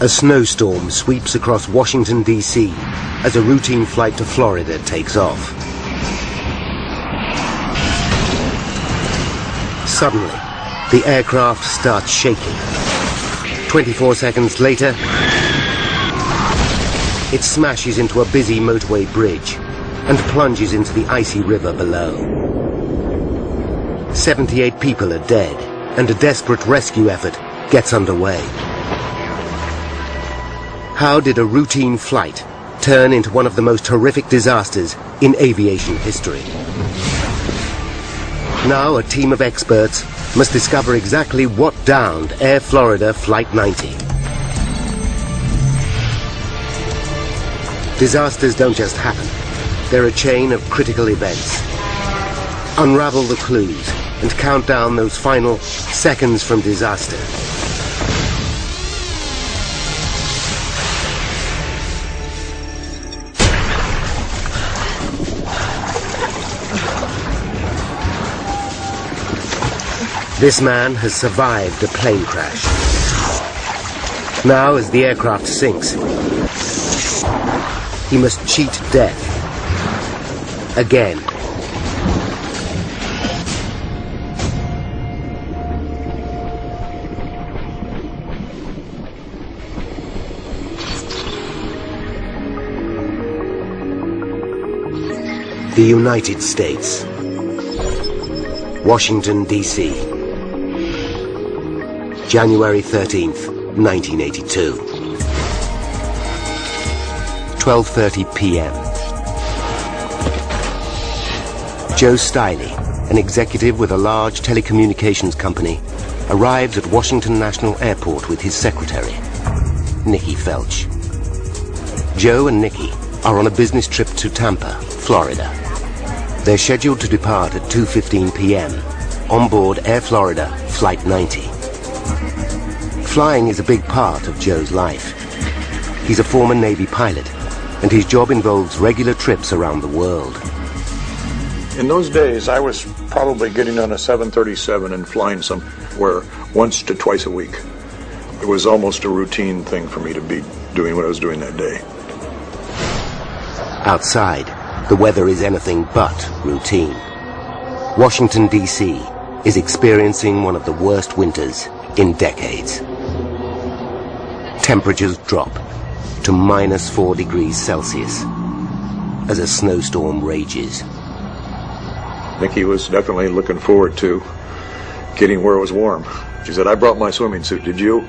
A snowstorm sweeps across Washington, D.C. as a routine flight to Florida takes off. Suddenly, the aircraft starts shaking. 24 seconds later, it smashes into a busy motorway bridge and plunges into the icy river below. 78 people are dead, and a desperate rescue effort gets underway. How did a routine flight turn into one of the most horrific disasters in aviation history? Now a team of experts must discover exactly what downed Air Florida Flight 90. Disasters don't just happen. They're a chain of critical events. Unravel the clues and count down those final seconds from disaster. This man has survived a plane crash. Now, as the aircraft sinks, he must cheat death. Again. The United States. Washington, D.C. January 13th, 1982. 12:30 p.m. Joe Stiley, an executive with a large telecommunications company, arrives at Washington National Airport with his secretary, Nikki Felch. Joe and Nikki are on a business trip to Tampa, Florida. They're scheduled to depart at 2:15 p.m. on board Air Florida Flight 90. Flying is a big part of Joe's life. He's a former Navy pilot, and his job involves regular trips around the world. In those days, I was probably getting on a 737 and flying somewhere once to twice a week. It was almost a routine thing for me to be doing what I was doing that day. Outside, the weather is anything but routine. Washington, D.C. is experiencing one of the worst winters in decades. Temperatures drop to -4 degrees Celsius as a snowstorm rages. Nikki was definitely looking forward to getting where it was warm. She said, "I brought my swimming suit, did you?"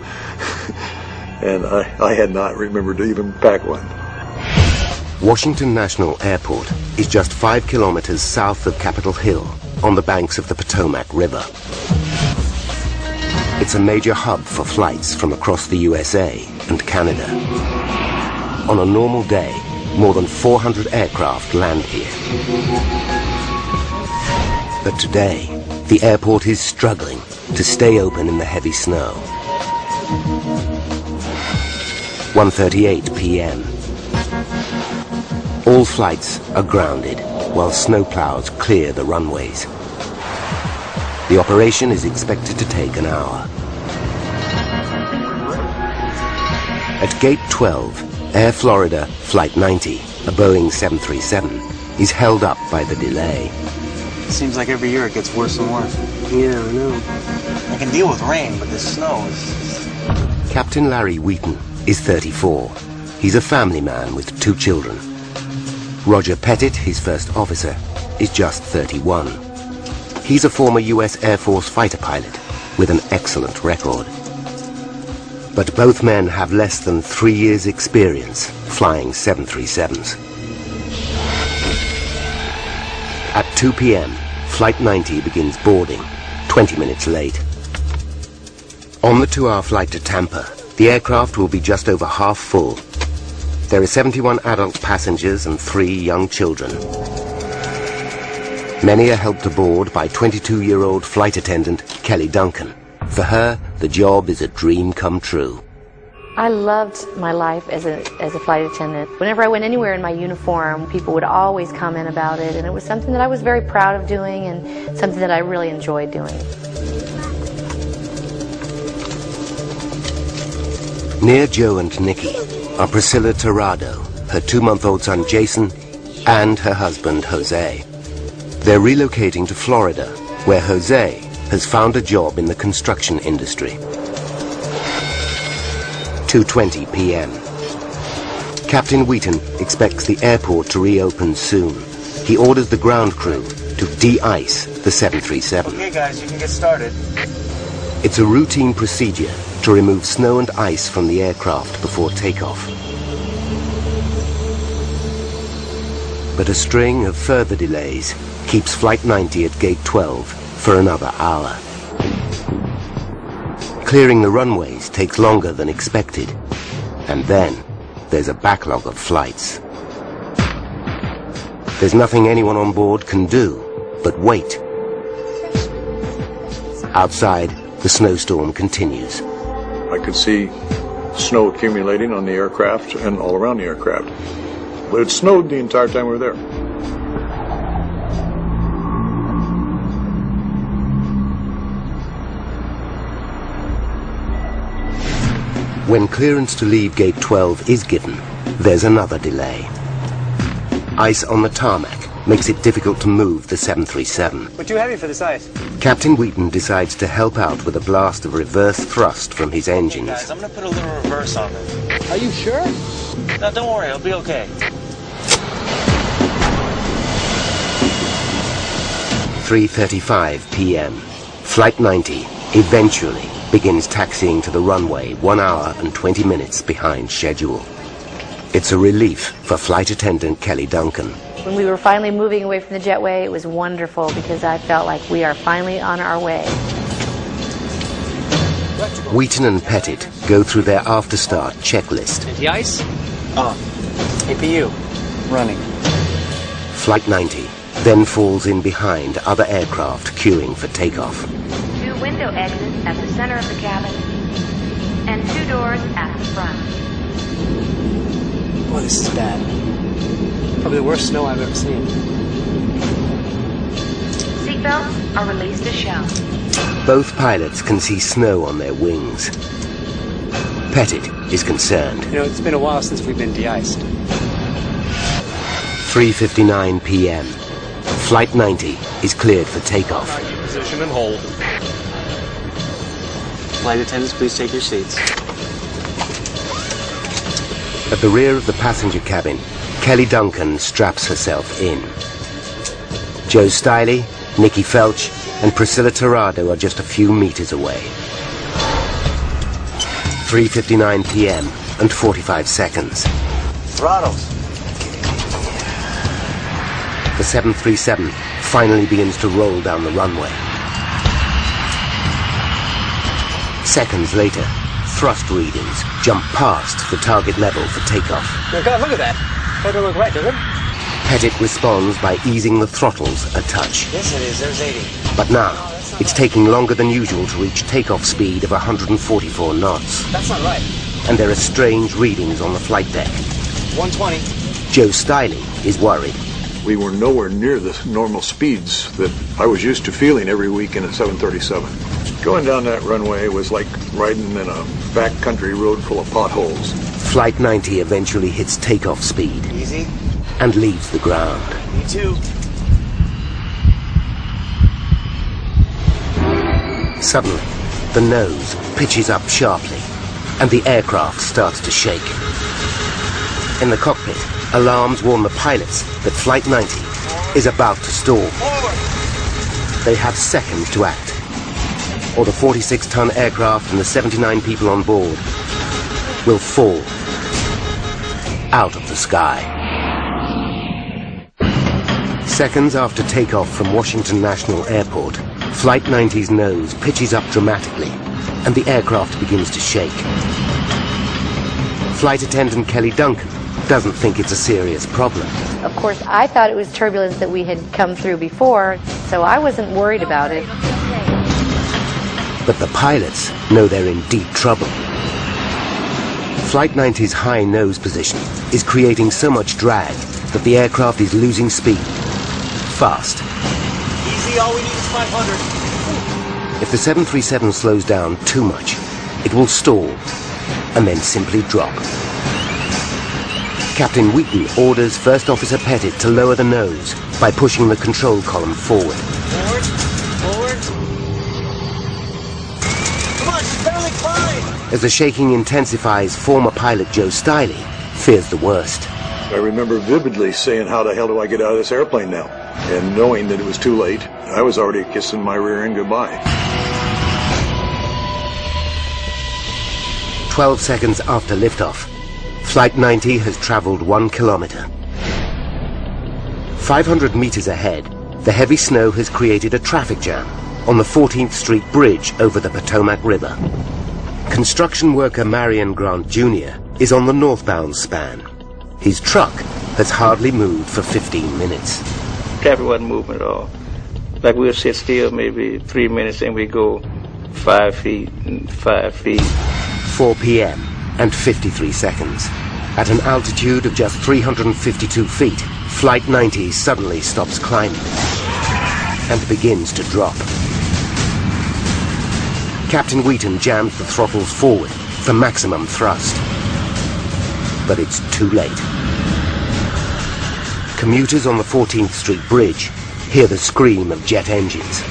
And I had not remembered to even pack one. Washington National Airport is just 5 kilometers south of Capitol Hill on the banks of the Potomac River. It's a major hub for flights from across the USA and Canada. On a normal day, more than 400 aircraft land here. But today, the airport is struggling to stay open in the heavy snow. 1:38 p.m. All flights are grounded while snowplows clear the runways. The operation is expected to take an hour. At Gate 12, Air Florida Flight 90, a Boeing 737, is held up by the delay. Seems like every year it gets worse and worse. Yeah, I know. I can deal with rain, but this snow is... Captain Larry Wheaton is 34. He's a family man with 2 children. Roger Pettit, his first officer, is just 31. He's a former U.S. Air Force fighter pilot with an excellent record. But both men have less than 3 years' experience flying 737s. At 2 p.m., Flight 90 begins boarding, 20 minutes late. On the 2-hour flight to Tampa, the aircraft will be just over half full. There are 71 adult passengers and 3 young children. Many are helped aboard by 22-year-old flight attendant Kelly Duncan. For her, the job is a dream come true. I loved my life as a flight attendant. Whenever I went anywhere in my uniform, people would always comment about it, and it was something that I was very proud of doing and something that I really enjoyed doing. Near Joe and Nikki are Priscilla Tirado, her 2-month-old son Jason, and her husband Jose. They're relocating to Florida, where Jose has found a job in the construction industry. 2:20 p.m. Captain Wheaton expects the airport to reopen soon. He orders the ground crew to de-ice the 737. Okay, guys, you can get started. It's a routine procedure to remove snow and ice from the aircraft before takeoff. But a string of further delays keeps Flight 90 at Gate 12 for another hour. Clearing the runways takes longer than expected, and then there's a backlog of flights. There's nothing anyone on board can do but wait. Outside, the snowstorm continues. I could see snow accumulating on the aircraft and all around the aircraft. But it snowed the entire time we were there. When clearance to leave Gate 12 is given, there's another delay. Ice on the tarmac makes it difficult to move the 737. We're too heavy for this ice. Captain Wheaton decides to help out with a blast of reverse thrust from his engines. Guys, I'm gonna put a little reverse on them. Are you sure? No, don't worry, it'll be okay. 3:35 p.m. Flight 90 eventually begins taxiing to the runway 1 hour and 20 minutes behind schedule. It's a relief for flight attendant Kelly Duncan. When we were finally moving away from the jetway, it was wonderful because I felt like we are finally on our way. Wheaton and Pettit go through their after-start checklist. Anti-ice? APU, running. Flight 90 then falls in behind other aircraft queuing for takeoff. 2 window exits at the center of the cabin and 2 doors at the front. Boy, this is bad. Probably the worst snow I've ever seen. Seatbelts are released to show. Both pilots can see snow on their wings. Pettit is concerned. You know, it's been a while since we've been de-iced. 3:59 p.m. Flight 90 is cleared for takeoff. Position and hold. Flight attendants, please take your seats. At the rear of the passenger cabin, Kelly Duncan straps herself in. Joe Stiley, Nikki Felch, and Priscilla Tirado are just a few meters away. 3:59 p.m. and 45 seconds. Throttles. The 737 finally begins to roll down the runway. Seconds later, thrust readings jump past the target level for takeoff. Oh God, look at that. Doesn't look right, does it? Pettit responds by easing the throttles a touch. Yes, it is. There's 80. But now, it's taking longer than usual to reach takeoff speed of 144 knots. That's not right. And there are strange readings on the flight deck. 120. Joe Stiley is worried. We were nowhere near the normal speeds that I was used to feeling every week in a 737. Going down that runway was like riding in a backcountry road full of potholes. Flight 90 eventually hits takeoff speed Easy. and leaves the ground. Me too. Suddenly, the nose pitches up sharply, and the aircraft starts to shake. In the cockpit, alarms warn the pilots that Flight 90 is about to stall. They have seconds to act, or the 46-ton aircraft and the 79 people on board will fall out of the sky. Seconds after takeoff from Washington National Airport, Flight 90's nose pitches up dramatically, and the aircraft begins to shake. Flight attendant Kelly Duncan doesn't think it's a serious problem. Of course, I thought it was turbulence that we had come through before, so I wasn't worried about it. But the pilots know they're in deep trouble. Flight 90's high nose position is creating so much drag that the aircraft is losing speed fast. Easy, all we need is 500. If the 737 slows down too much, it will stall and then simply drop. Captain Wheaton orders First Officer Pettit to lower the nose by pushing the control column forward. Forward. Forward. Come on, she's barely climbing. As the shaking intensifies, former pilot Joe Stiley fears the worst. I remember vividly saying, how the hell do I get out of this airplane now? And knowing that it was too late, I was already kissing my rear end goodbye. 12 seconds after liftoff, Flight 90 has traveled 1 kilometer. 500 meters ahead, the heavy snow has created a traffic jam on the 14th Street Bridge over the Potomac River. Construction worker Marion Grant Jr. is on the northbound span. His truck has hardly moved for 15 minutes. Traffic wasn't moving at all. Like we'll sit still maybe 3 minutes and we go 5 feet and 5 feet. 4 p.m. and 53 seconds. At an altitude of just 352 feet, Flight 90 suddenly stops climbing and begins to drop. Captain Wheaton jams the throttles forward for maximum thrust. But it's too late. Commuters on the 14th Street Bridge hear the scream of jet engines.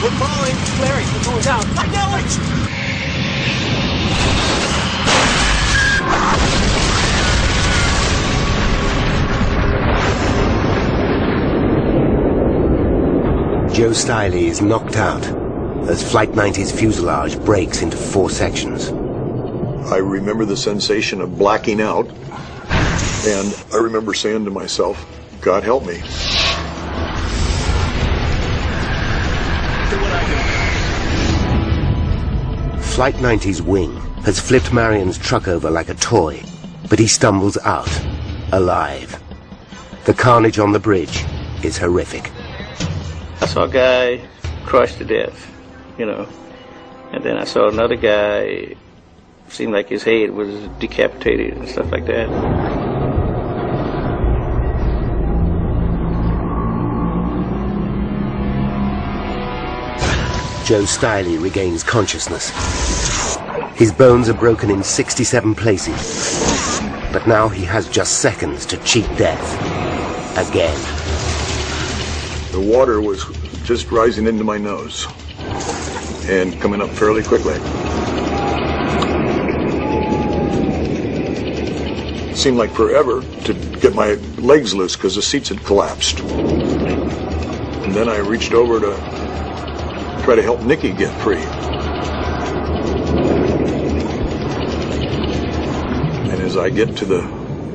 We're falling. Larry, we're going down. I know it! Joe Stiley is knocked out as Flight 90's fuselage breaks into 4 sections. I remember the sensation of blacking out, and I remember saying to myself, God help me. Flight 90's wing has flipped Marion's truck over like a toy, but he stumbles out, alive. The carnage on the bridge is horrific. I saw a guy crushed to death, you know, and then I saw another guy, seemed like his head was decapitated and stuff like that. Joe Stiley regains consciousness. His bones are broken in 67 places, but now he has just seconds to cheat death. Again. The water was just rising into my nose and coming up fairly quickly. It seemed like forever to get my legs loose because the seats had collapsed. And then I reached over to try to help Nikki get free. And as I get to the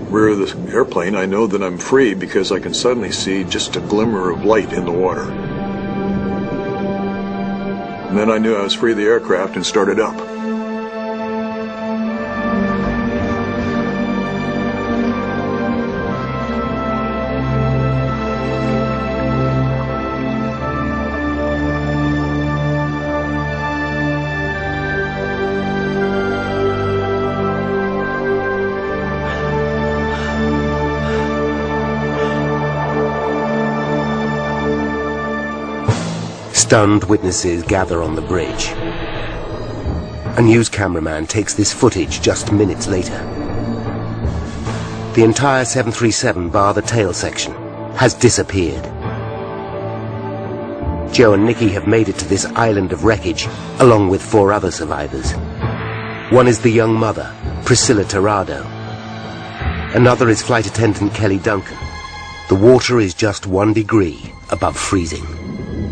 rear of the airplane, I know that I'm free because I can suddenly see just a glimmer of light in the water. And then I knew I was free of the aircraft and started up. Stunned witnesses gather on the bridge. A news cameraman takes this footage just minutes later. The entire 737 bar the tail section has disappeared. Joe and Nikki have made it to this island of wreckage along with 4 other survivors. One is the young mother, Priscilla Tirado. Another is flight attendant Kelly Duncan. The water is just 1 degree above freezing.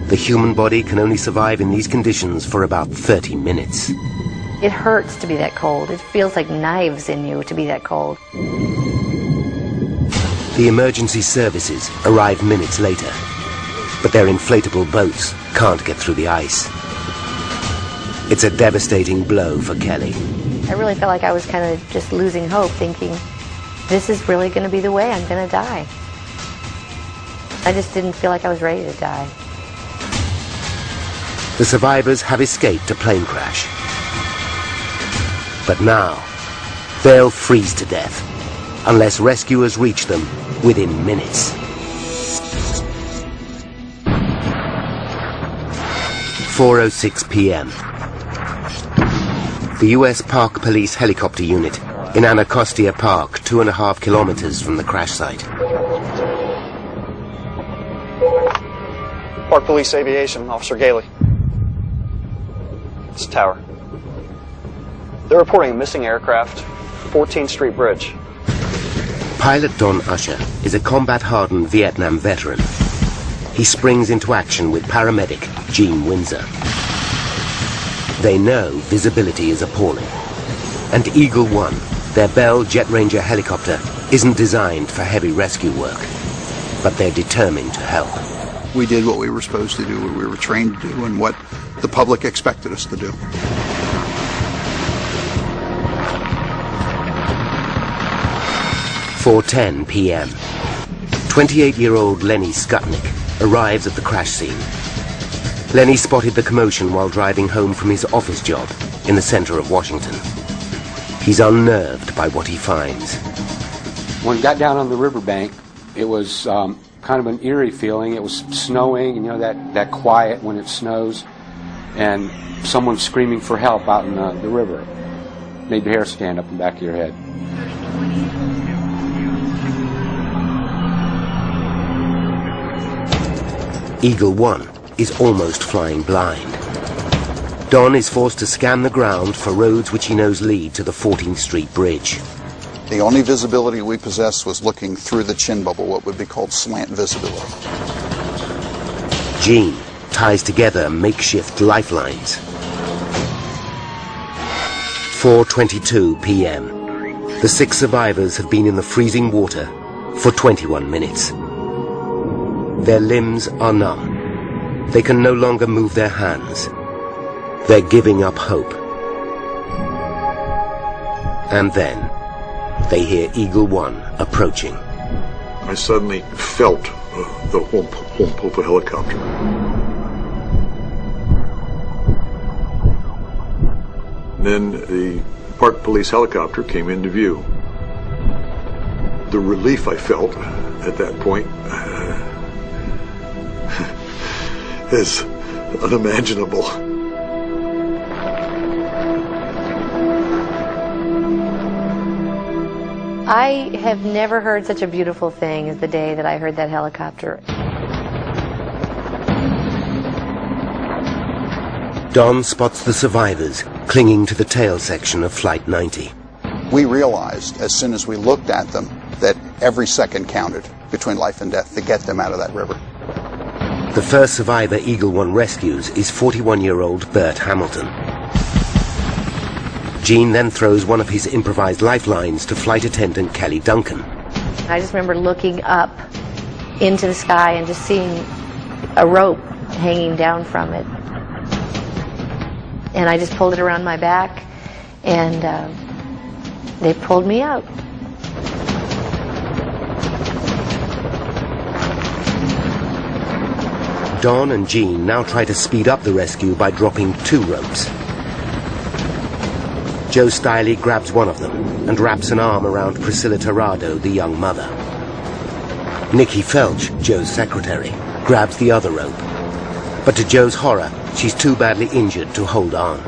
The human body can only survive in these conditions for about 30 minutes. It hurts to be that cold. It feels like knives in you to be that cold. The emergency services arrive minutes later, but their inflatable boats can't get through the ice. It's a devastating blow for Kelly. I really felt like I was kind of just losing hope, thinking, this is really going to be the way I'm going to die. I just didn't feel like I was ready to die. The survivors have escaped a plane crash. But now, they'll freeze to death unless rescuers reach them within minutes. 4:06 p.m. the US Park Police helicopter unit in Anacostia Park, 2.5 kilometers from the crash site. Park Police Aviation, Officer Gailey. It's a tower. They're reporting a missing aircraft, 14th Street Bridge. Pilot Don Usher is a combat-hardened Vietnam veteran. He springs into action with paramedic Gene Windsor. They know visibility is appalling. And Eagle One, their Bell Jet Ranger helicopter, isn't designed for heavy rescue work. But they're determined to help. We did what we were supposed to do, what we were trained to do, and what the public expected us to do. 4:10 p.m. 28-year-old Lenny Skutnik arrives at the crash scene. Lenny spotted the commotion while driving home from his office job in the center of Washington. He's unnerved by what he finds. When we got down on the riverbank, it was kind of an eerie feeling. It was snowing, you know, that quiet when it snows, and someone screaming for help out in the river. Made the hair stand up in the back of your head. Eagle One is almost flying blind. Don is forced to scan the ground for roads which he knows lead to the 14th Street Bridge. The only visibility we possessed was looking through the chin bubble, what would be called slant visibility. Gene ties together makeshift lifelines. 4:22 p.m. The 6 survivors have been in the freezing water for 21 minutes. Their limbs are numb. They can no longer move their hands. They're giving up hope. And then they hear Eagle One approaching. I suddenly felt the whomp of a helicopter. Then the Park Police helicopter came into view. The relief I felt at that point is unimaginable. I have never heard such a beautiful thing as the day that I heard that helicopter. Don spots the survivors clinging to the tail section of Flight 90. We realized, as soon as we looked at them, that every second counted between life and death to get them out of that river. The first survivor Eagle One rescues is 41-year-old Bert Hamilton. Gene then throws one of his improvised lifelines to flight attendant Kelly Duncan. I just remember looking up into the sky and just seeing a rope hanging down from it. And I just pulled it around my back, and they pulled me out. Don and Gene now try to speed up the rescue by dropping 2 ropes. Joe Stiley grabs one of them and wraps an arm around Priscilla Tirado, the young mother. Nikki Felch, Joe's secretary, grabs the other rope. But to Joe's horror, she's too badly injured to hold on.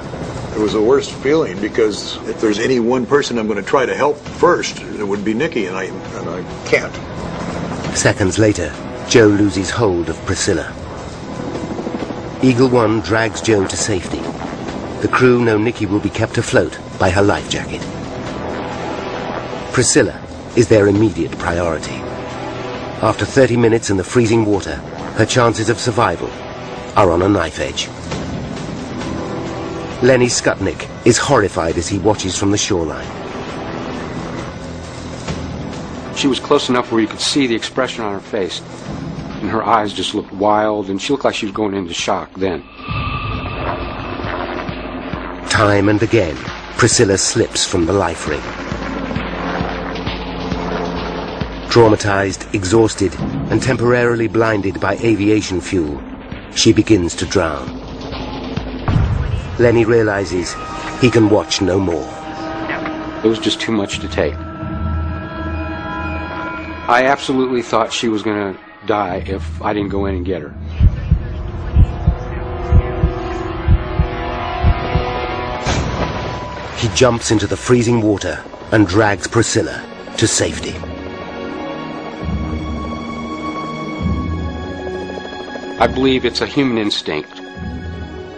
It was the worst feeling, because if there's any one person I'm going to try to help first, it would be Nikki, and I can't. Seconds later, Joe loses hold of Priscilla. Eagle One drags Joe to safety. The crew know Nikki will be kept afloat by her life jacket. Priscilla is their immediate priority. After 30 minutes in the freezing water, her chances of survival are on a knife edge. Lenny Skutnik is horrified as he watches from the shoreline. She was close enough where you could see the expression on her face, and her eyes just looked wild, and she looked like she was going into shock then. Time and again, Priscilla slips from the life ring. Traumatized, exhausted, and temporarily blinded by aviation fuel, she begins to drown. Lenny realizes he can watch no more. It was just too much to take. I absolutely thought she was going to die if I didn't go in and get her. He jumps into the freezing water and drags Priscilla to safety. I believe it's a human instinct.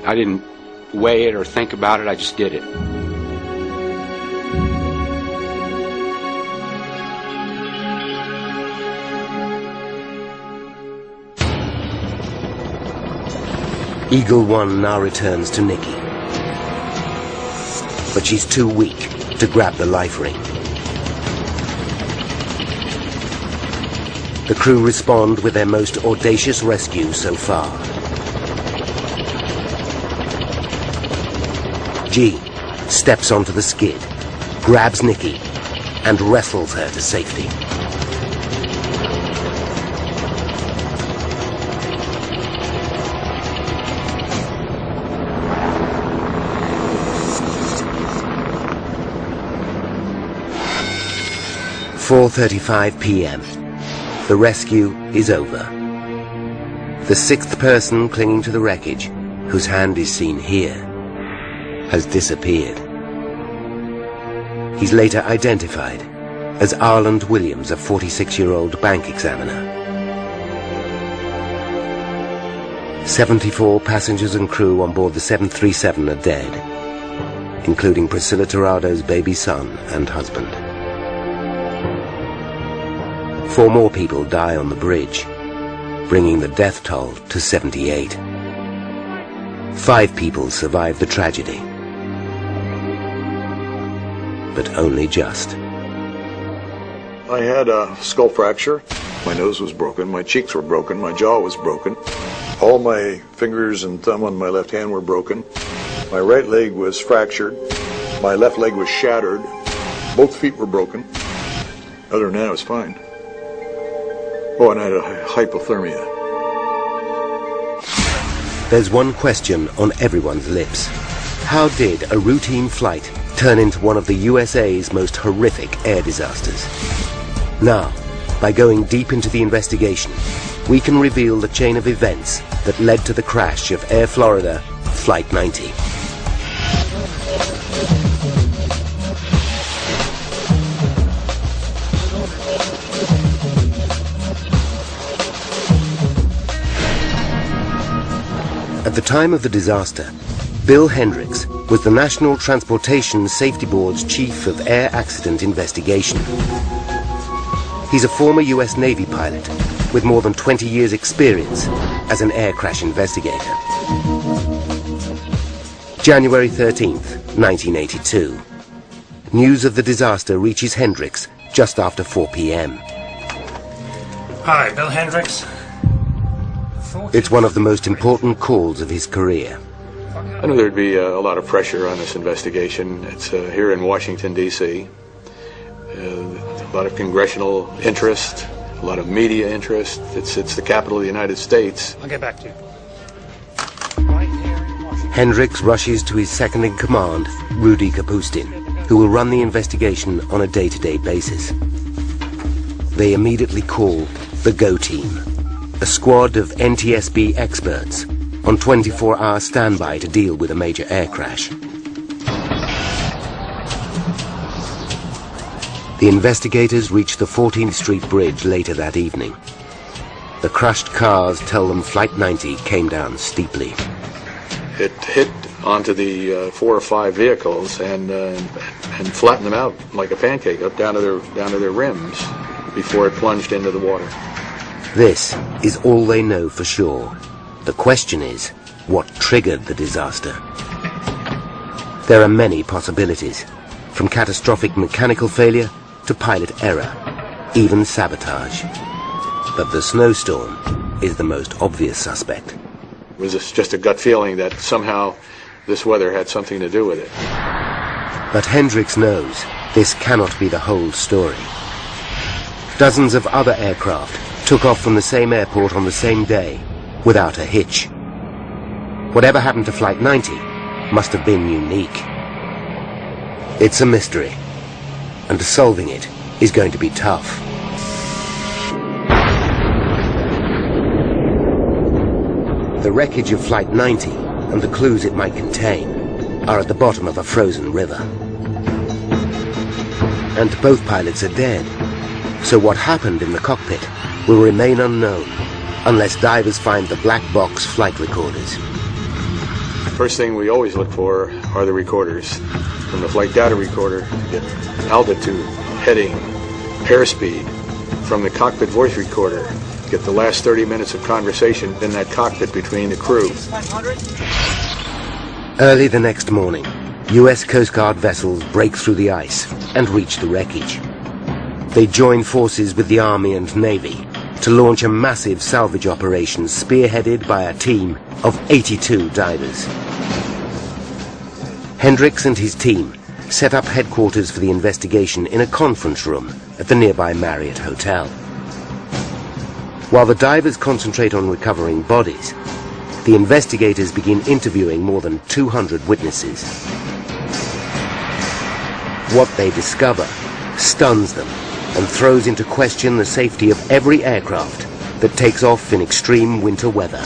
I didn't weigh it or think about it, I just did it. Eagle One now returns to Nikki, but she's too weak to grab the life ring. The crew respond with their most audacious rescue so far. G steps onto the skid, grabs Nikki, and wrestles her to safety. At 4:35 p.m. The rescue is over. The sixth person clinging to the wreckage, whose hand is seen here, has disappeared. He's later identified as Arland Williams, a 46-year-old bank examiner. 74 passengers and crew on board the 737 are dead, including Priscilla Tirado's baby son and husband. 4 more people die on the bridge, bringing the death toll to 78. 5 people survive the tragedy, but only just. I had a skull fracture. My nose was broken, my cheeks were broken, my jaw was broken. All my fingers and thumb on my left hand were broken. My right leg was fractured. My left leg was shattered. Both feet were broken. Other than that, I was fine. Oh, and I had a hypothermia. There's one question on everyone's lips. How did a routine flight turn into one of the USA's most horrific air disasters? Now, by going deep into the investigation, we can reveal the chain of events that led to the crash of Air Florida Flight 90. At the time of the disaster, Bill Hendricks was the National Transportation Safety Board's Chief of Air Accident Investigation. He's a former US Navy pilot with more than 20 years' experience as an air crash investigator. January 13th, 1982. News of the disaster reaches Hendricks just after 4 p.m. Hi, Bill Hendricks. It's one of the most important calls of his career. I knew there'd be a lot of pressure on this investigation. It's here in Washington, D.C. A lot of congressional interest, a lot of media interest. It's the capital of the United States. I'll get back to you. Hendricks rushes to his second-in-command, Rudy Kapustin, who will run the investigation on a day-to-day basis. They immediately call the GO Team, a squad of NTSB experts on 24-hour standby to deal with a major air crash. The investigators reach the 14th Street Bridge later that evening. The crushed cars tell them Flight 90 came down steeply. It hit onto the 4 or 5 vehicles and flattened them out like a pancake up down to their rims before it plunged into the water. This is all they know for sure. The question is, what triggered the disaster? There are many possibilities, from catastrophic mechanical failure to pilot error, even sabotage. But the snowstorm is the most obvious suspect. It was just a gut feeling that somehow this weather had something to do with it. But Hendricks knows this cannot be the whole story. Dozens of other aircraft took off from the same airport on the same day, without a hitch. Whatever happened to Flight 90 must have been unique. It's a mystery, and solving it is going to be tough. The wreckage of Flight 90 and the clues it might contain are at the bottom of a frozen river. and both pilots are dead. So what happened in the cockpit will remain unknown unless divers find the black box flight recorders. First thing we always look for are the recorders. From the flight data recorder, get altitude, heading, airspeed. From the cockpit voice recorder, get the last 30 minutes of conversation in that cockpit between the crew. Early the next morning, US Coast Guard vessels break through the ice and reach the wreckage. They join forces with the Army and Navy to launch a massive salvage operation spearheaded by a team of 82 divers. Hendricks and his team set up headquarters for the investigation in a conference room at the nearby Marriott Hotel. While the divers concentrate on recovering bodies, the investigators begin interviewing more than 200 witnesses. What they discover stuns them and throws into question the safety of every aircraft that takes off in extreme winter weather.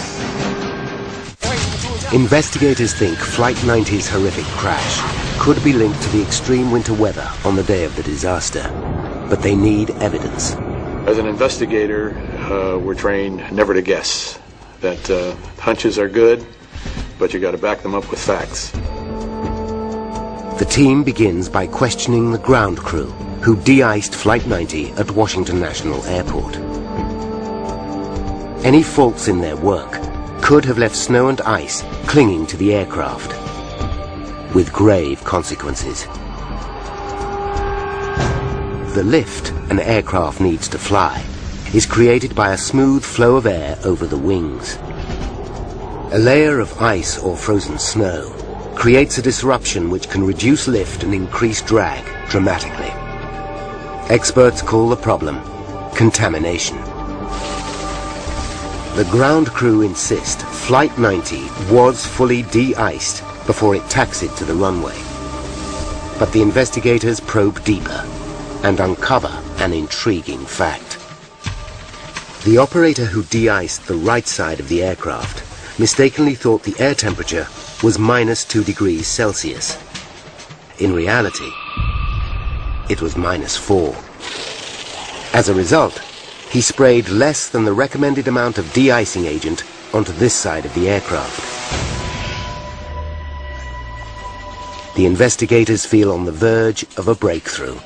Investigators think Flight 90's horrific crash could be linked to the extreme winter weather on the day of the disaster, but they need evidence. As an investigator, we're trained never to guess. That hunches are good, but you got to back them up with facts. The team begins by questioning the ground crew who de-iced Flight 90 at Washington National Airport. Any faults in their work could have left snow and ice clinging to the aircraft, with grave consequences. The lift an aircraft needs to fly is created by a smooth flow of air over the wings. A layer of ice or frozen snow creates a disruption which can reduce lift and increase drag dramatically. Experts call the problem contamination. The ground crew insist Flight 90 was fully de-iced before it taxied to the runway. But the investigators probe deeper and uncover an intriguing fact. The operator who de-iced the right side of the aircraft mistakenly thought the air temperature was -2 degrees Celsius. In reality, it was -4. As a result, he sprayed less than the recommended amount of de-icing agent onto this side of the aircraft. The investigators feel on the verge of a breakthrough.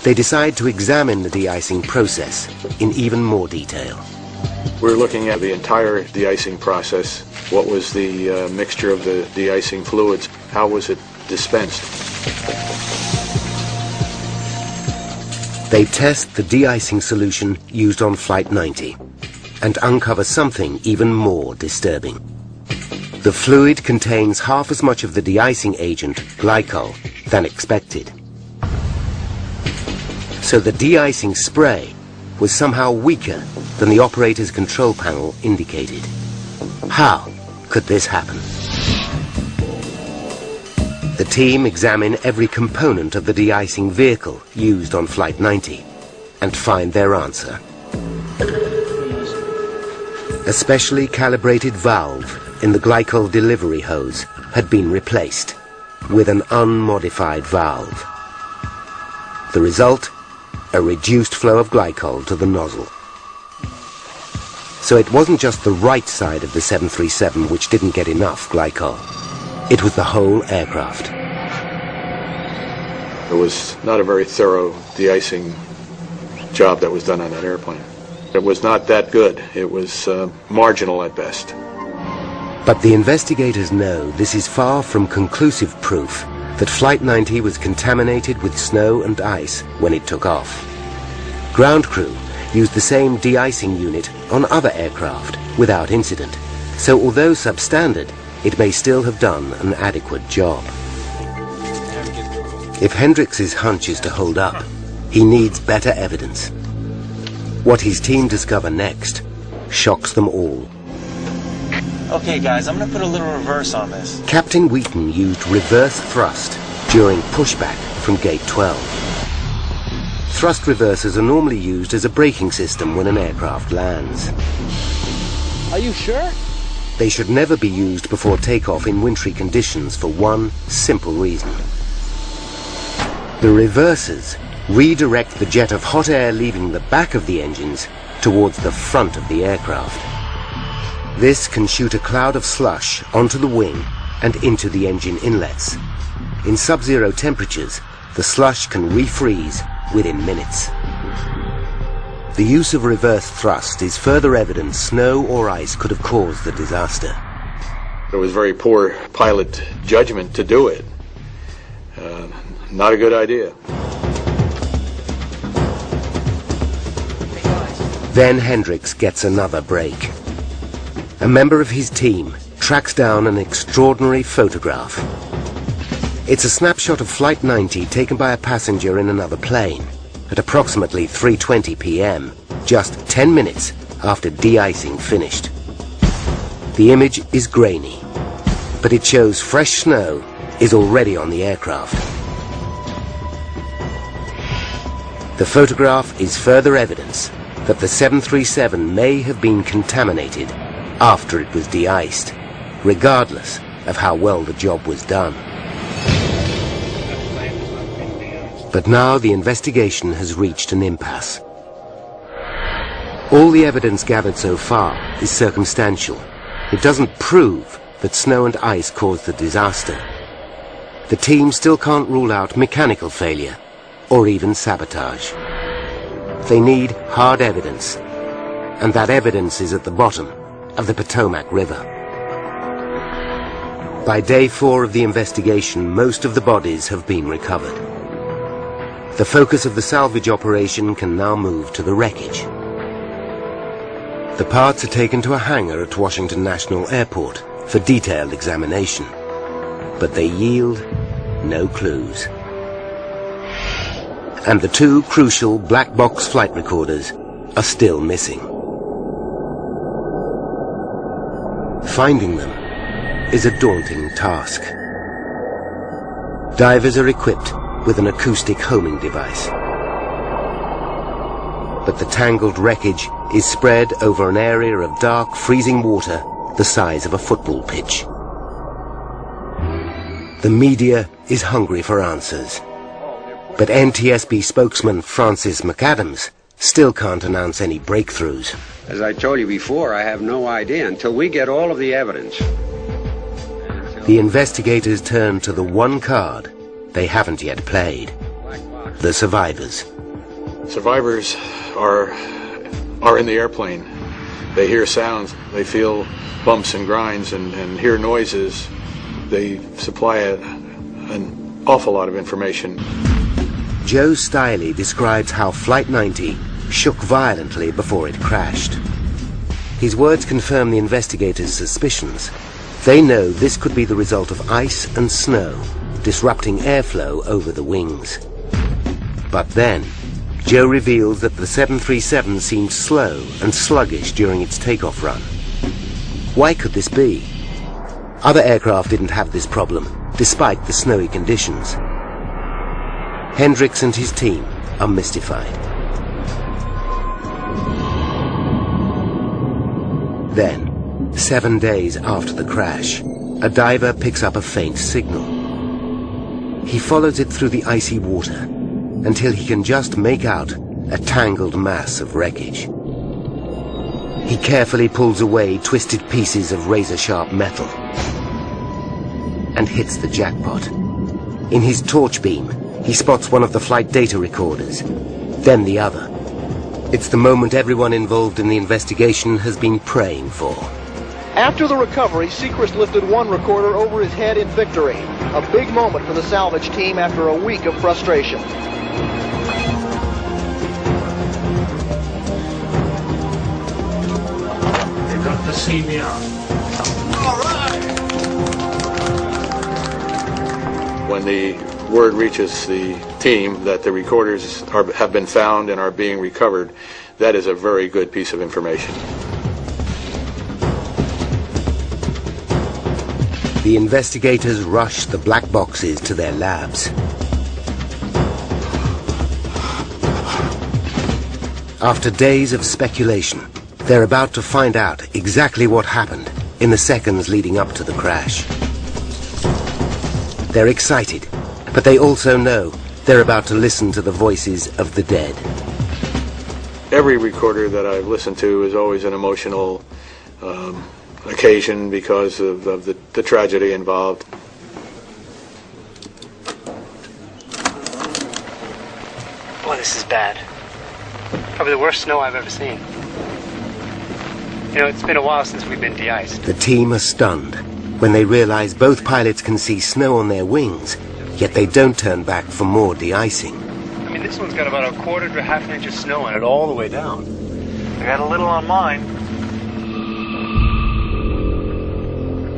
They decide to examine the de-icing process in even more detail. We're looking at the entire de-icing process. What was the mixture of the de-icing fluids? How was it dispensed? They test the de-icing solution used on Flight 90 and uncover something even more disturbing. The fluid contains half as much of the de-icing agent, glycol, than expected. So the de-icing spray was somehow weaker than the operator's control panel indicated. How could this happen? The team examine every component of the de-icing vehicle used on Flight 90 and find their answer. A specially calibrated valve in the glycol delivery hose had been replaced with an unmodified valve. The result? A reduced flow of glycol to the nozzle. So it wasn't just the right side of the 737 which didn't get enough glycol. It was the whole aircraft. It was not a very thorough de-icing job that was done on that airplane. It was not that good. It was marginal at best. But the investigators know this is far from conclusive proof that Flight 90 was contaminated with snow and ice when it took off. Ground crew used the same de-icing unit on other aircraft without incident, so although substandard, it may still have done an adequate job. If Hendricks' hunch is to hold up, he needs better evidence. What his team discover next shocks them all. Okay, guys, I'm gonna put a little reverse on this. Captain Wheaton used reverse thrust during pushback from Gate 12. Thrust reversers are normally used as a braking system when an aircraft lands. Are you sure? They should never be used before takeoff in wintry conditions for one simple reason. The reversers redirect the jet of hot air leaving the back of the engines towards the front of the aircraft. This can shoot a cloud of slush onto the wing and into the engine inlets. In sub-zero temperatures, the slush can refreeze within minutes. The use of reverse thrust is further evidence snow or ice could have caused the disaster. It was very poor pilot judgment to do it. Not a good idea. Then Hendricks gets another break. A member of his team tracks down an extraordinary photograph. It's a snapshot of Flight 90 taken by a passenger in another plane at approximately 3:20 p.m., just 10 minutes after de-icing finished. The image is grainy, but it shows fresh snow is already on the aircraft. The photograph is further evidence that the 737 may have been contaminated after it was de-iced, regardless of how well the job was done. But now the investigation has reached an impasse. All the evidence gathered so far is circumstantial. It doesn't prove that snow and ice caused the disaster. The team still can't rule out mechanical failure or even sabotage. They need hard evidence, and that evidence is at the bottom of the Potomac River. By day 4 of the investigation, most of the bodies have been recovered. The focus of the salvage operation can now move to the wreckage. The parts are taken to a hangar at Washington National Airport for detailed examination, but they yield no clues. And the 2 crucial black box flight recorders are still missing. Finding them is a daunting task. Divers are equipped with an acoustic homing device. But the tangled wreckage is spread over an area of dark, freezing water the size of a football pitch. The media is hungry for answers. But NTSB spokesman Francis McAdams still can't announce any breakthroughs. As I told you before, I have no idea until we get all of the evidence. The investigators turn to the one card they haven't yet played: the survivors. Survivors are in the airplane. They hear sounds, they feel bumps and grinds and hear noises. They supply an awful lot of information. Joe Stiley describes how Flight 90 shook violently before it crashed. His words confirm the investigators' suspicions. They know this could be the result of ice and snow, disrupting airflow over the wings. But then, Joe reveals that the 737 seemed slow and sluggish during its takeoff run. Why could this be? Other aircraft didn't have this problem, despite the snowy conditions. Hendricks and his team are mystified. Then, 7 days after the crash, a diver picks up a faint signal. He follows it through the icy water until he can just make out a tangled mass of wreckage. He carefully pulls away twisted pieces of razor-sharp metal and hits the jackpot. In his torch beam, he spots one of the flight data recorders, then the other. It's the moment everyone involved in the investigation has been praying for. After the recovery, Sechrist lifted one recorder over his head in victory. A big moment for the salvage team after a week of frustration. They got to see me out. All right! When the word reaches the team that the recorders have been found and are being recovered, that is a very good piece of information. The investigators rush the black boxes to their labs. After days of speculation, they're about to find out exactly what happened in the seconds leading up to the crash. They're excited, but they also know They're about to listen to the voices of the dead. Every recorder that I've listened to is always an emotional occasion because of the tragedy involved. Boy, this is bad. Probably the worst snow I've ever seen. You know, it's been a while since we've been de-iced. The team are stunned when they realize both pilots can see snow on their wings, yet they don't turn back for more de-icing. I mean, this one's got about a quarter to half an inch of snow on it all the way down. I got a little on mine.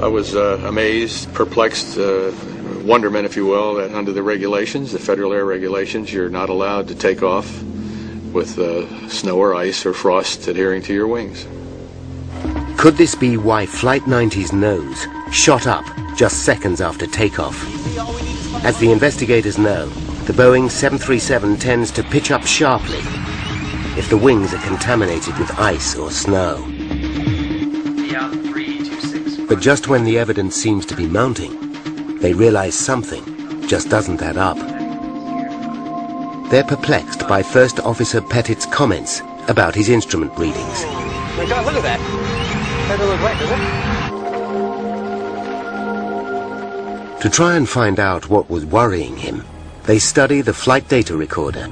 I was amazed, perplexed, wonderment, if you will, that under the regulations, the federal air regulations, you're not allowed to take off with snow or ice or frost adhering to your wings. Could this be why Flight 90's nose shot up just seconds after takeoff? As the investigators know, the Boeing 737 tends to pitch up sharply if the wings are contaminated with ice or snow. But just when the evidence seems to be mounting, they realize something just doesn't add up. They're perplexed by First Officer Pettit's comments about his instrument readings. My God, look at that. That doesn't look right, does it? To try and find out what was worrying him, they study the flight data recorder.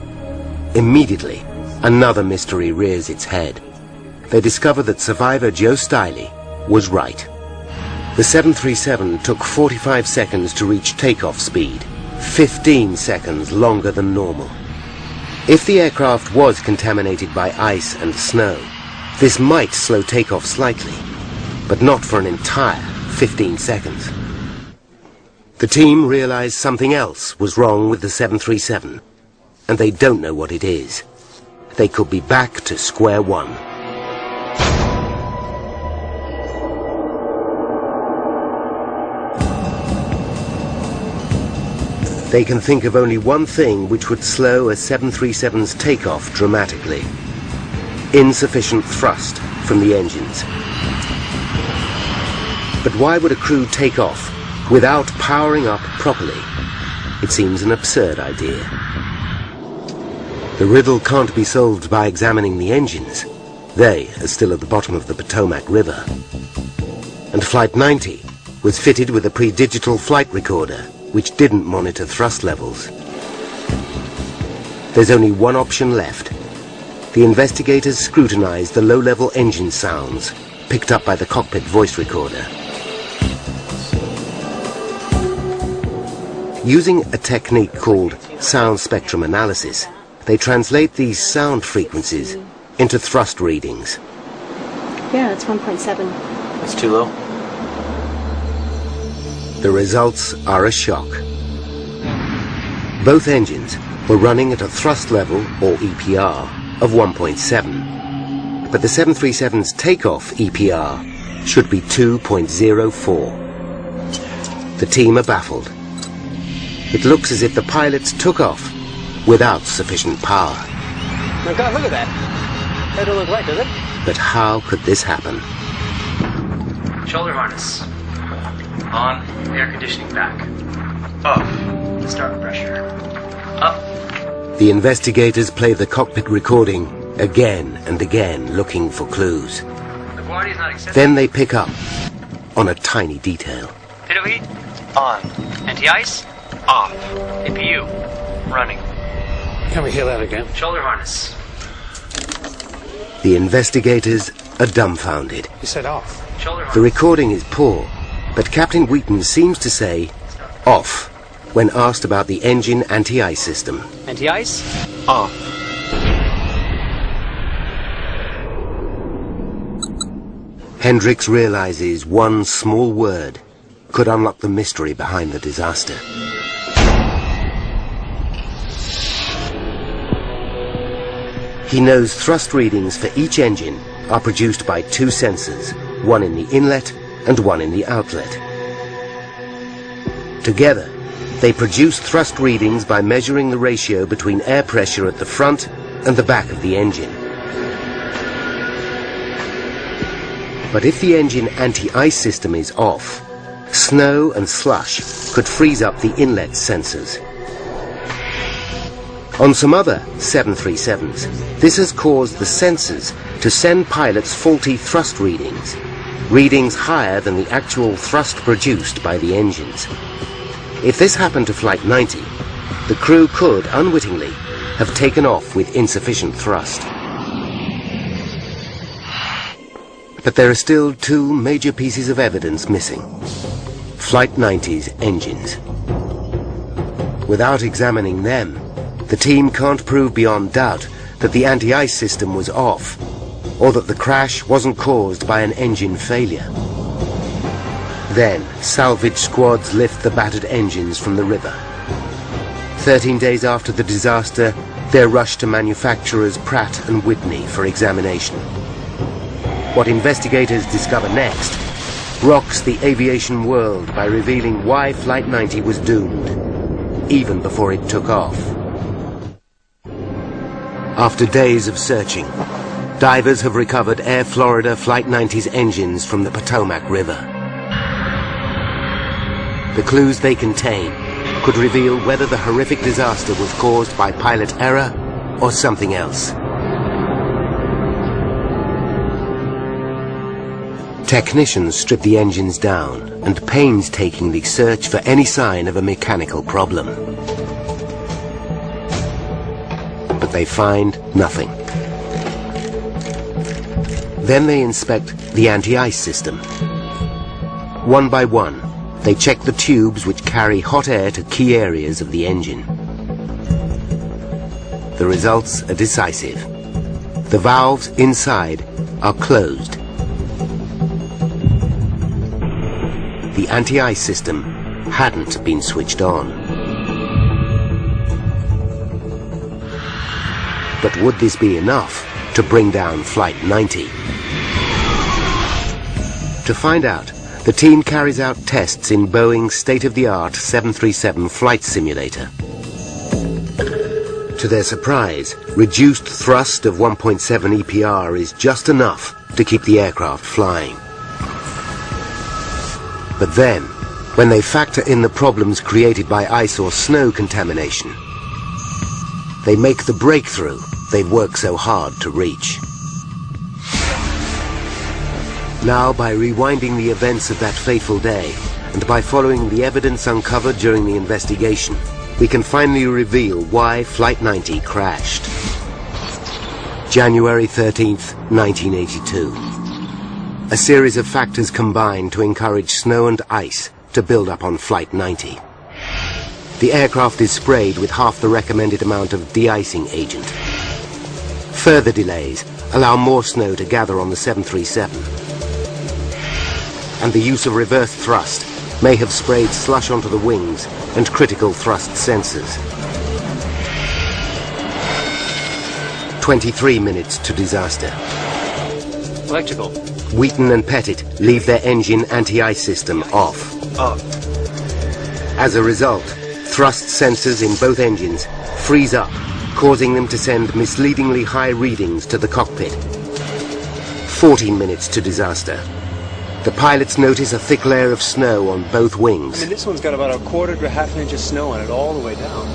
Immediately, another mystery rears its head. They discover that survivor Joe Stiley was right. The 737 took 45 seconds to reach takeoff speed, 15 seconds longer than normal. If the aircraft was contaminated by ice and snow, this might slow takeoff slightly, but not for an entire 15 seconds. The team realized something else was wrong with the 737, and they don't know what it is. They could be back to square one. They can think of only one thing which would slow a 737's takeoff dramatically: insufficient thrust from the engines. But why would a crew take off without powering up properly? It seems an absurd idea. The riddle can't be solved by examining the engines. They are still at the bottom of the Potomac River. And Flight 90 was fitted with a pre-digital flight recorder which didn't monitor thrust levels. There's only one option left. The investigators scrutinized the low-level engine sounds picked up by the cockpit voice recorder. Using a technique called sound spectrum analysis, they translate these sound frequencies into thrust readings. Yeah, it's 1.7. That's too low. The results are a shock. Both engines were running at a thrust level, or EPR, of 1.7. But the 737's takeoff EPR should be 2.04. The team are baffled. It looks as if the pilots took off without sufficient power. My God, look at that. That don't look right, does it? But how could this happen? Shoulder harness. On. Air conditioning back. Off. Starboard pressure. Up. The investigators play the cockpit recording again and again, looking for clues. The quantity is not accepted. Then they pick up on a tiny detail. Pitot heat? On. Anti-ice? Off. APU? Running. Can we hear that again? Shoulder harness. The investigators are dumbfounded. You said off. Shoulder harness. The recording is poor, but Captain Wheaton seems to say off when asked about the engine anti-ice system. Anti-ice? Off. Hendricks realizes one small word could unlock the mystery behind the disaster. He knows thrust readings for each engine are produced by two sensors, one in the inlet and one in the outlet. Together, they produce thrust readings by measuring the ratio between air pressure at the front and the back of the engine. But if the engine anti-ice system is off, snow and slush could freeze up the inlet sensors. On some other 737s, this has caused the sensors to send pilots faulty thrust readings, readings higher than the actual thrust produced by the engines. If this happened to Flight 90, the crew could, unwittingly, have taken off with insufficient thrust. But there are still two major pieces of evidence missing. Flight 90's engines. Without examining them, the team can't prove beyond doubt that the anti-ice system was off, or that the crash wasn't caused by an engine failure. Then, salvage squads lift the battered engines from the river. 13 days after the disaster, they're rushed to manufacturers Pratt & Whitney for examination. What investigators discover next rocks the aviation world by revealing why Flight 90 was doomed, even before it took off. After days of searching, divers have recovered Air Florida Flight 90's engines from the Potomac River. The clues they contain could reveal whether the horrific disaster was caused by pilot error or something else. Technicians strip the engines down and painstakingly search for any sign of a mechanical problem. But they find nothing. Then they inspect the anti-ice system. One by one, they check the tubes which carry hot air to key areas of the engine. The results are decisive. The valves inside are closed. The anti-ice system hadn't been switched on. But would this be enough to bring down Flight 90? To find out, the team carries out tests in Boeing's state-of-the-art 737 flight simulator. To their surprise, reduced thrust of 1.7 EPR is just enough to keep the aircraft flying. But then, when they factor in the problems created by ice or snow contamination, they make the breakthrough they've worked so hard to reach. Now, by rewinding the events of that fateful day, and by following the evidence uncovered during the investigation, we can finally reveal why Flight 90 crashed. January 13th, 1982. A series of factors combined to encourage snow and ice to build up on Flight 90. The aircraft is sprayed with half the recommended amount of de-icing agent. Further delays allow more snow to gather on the 737. And the use of reverse thrust may have sprayed slush onto the wings and critical thrust sensors. 23 minutes to disaster. Electrical. Wheaton and Pettit leave their engine anti-ice system off. As a result, thrust sensors in both engines freeze up, causing them to send misleadingly high readings to the cockpit. 14 minutes to disaster. The pilots notice a thick layer of snow on both wings. I mean, this one's got about a quarter to half an inch of snow on it all the way down.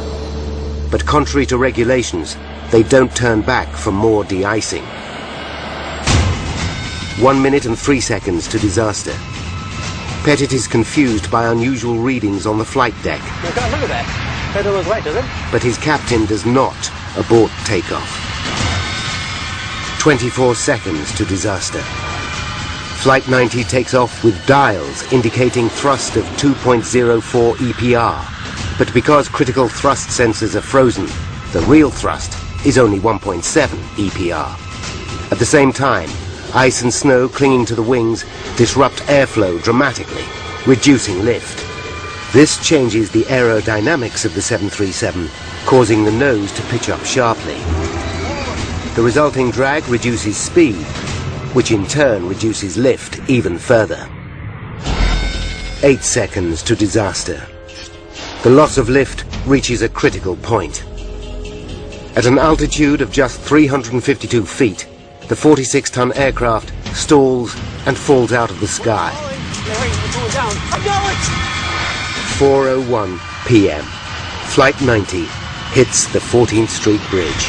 But contrary to regulations, they don't turn back for more de-icing. 1 minute and 3 seconds to disaster. Pettit is confused by unusual readings on the flight deck. Oh God, look at that. That don't look right, does it? But his captain does not abort takeoff. 24 seconds to disaster. Flight 90 takes off with dials indicating thrust of 2.04 EPR. But because critical thrust sensors are frozen, the real thrust is only 1.7 EPR. At the same time, ice and snow clinging to the wings disrupt airflow dramatically, reducing lift. This changes the aerodynamics of the 737, causing the nose to pitch up sharply. The resulting drag reduces speed, which in turn reduces lift even further. 8 seconds to disaster. The loss of lift reaches a critical point. At an altitude of just 352 feet, the 46-ton aircraft stalls and falls out of the sky. 4:01 p.m. Flight 90 hits the 14th Street Bridge.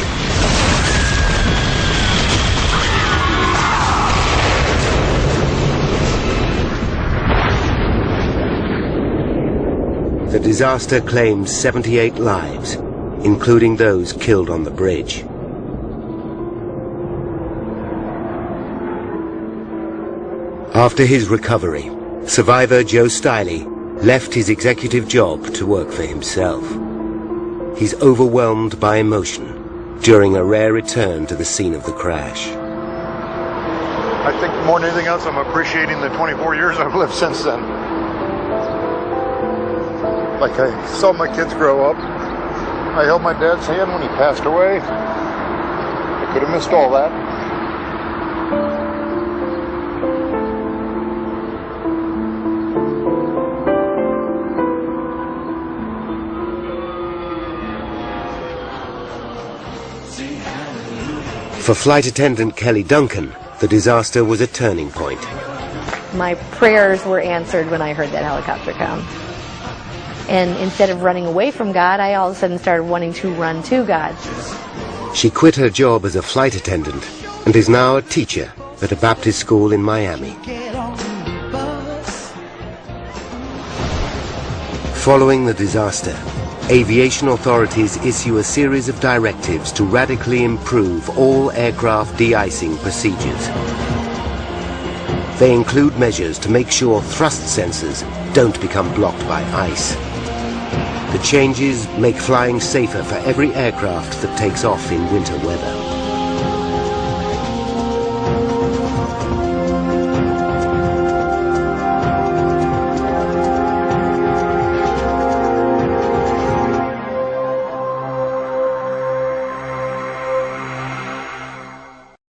The disaster claimed 78 lives, including those killed on the bridge. After his recovery, survivor Joe Stiley left his executive job to work for himself. He's overwhelmed by emotion during a rare return to the scene of the crash. I think more than anything else, I'm appreciating the 24 years I've lived since then. Like, I saw my kids grow up. I held my dad's hand when he passed away. I could have missed all that. For flight attendant Kelly Duncan, the disaster was a turning point. My prayers were answered when I heard that helicopter come. And instead of running away from God, I all of a sudden started wanting to run to God. She quit her job as a flight attendant and is now a teacher at a Baptist school in Miami. Following the disaster, aviation authorities issue a series of directives to radically improve all aircraft de-icing procedures. They include measures to make sure thrust sensors don't become blocked by ice. The changes make flying safer for every aircraft that takes off in winter weather.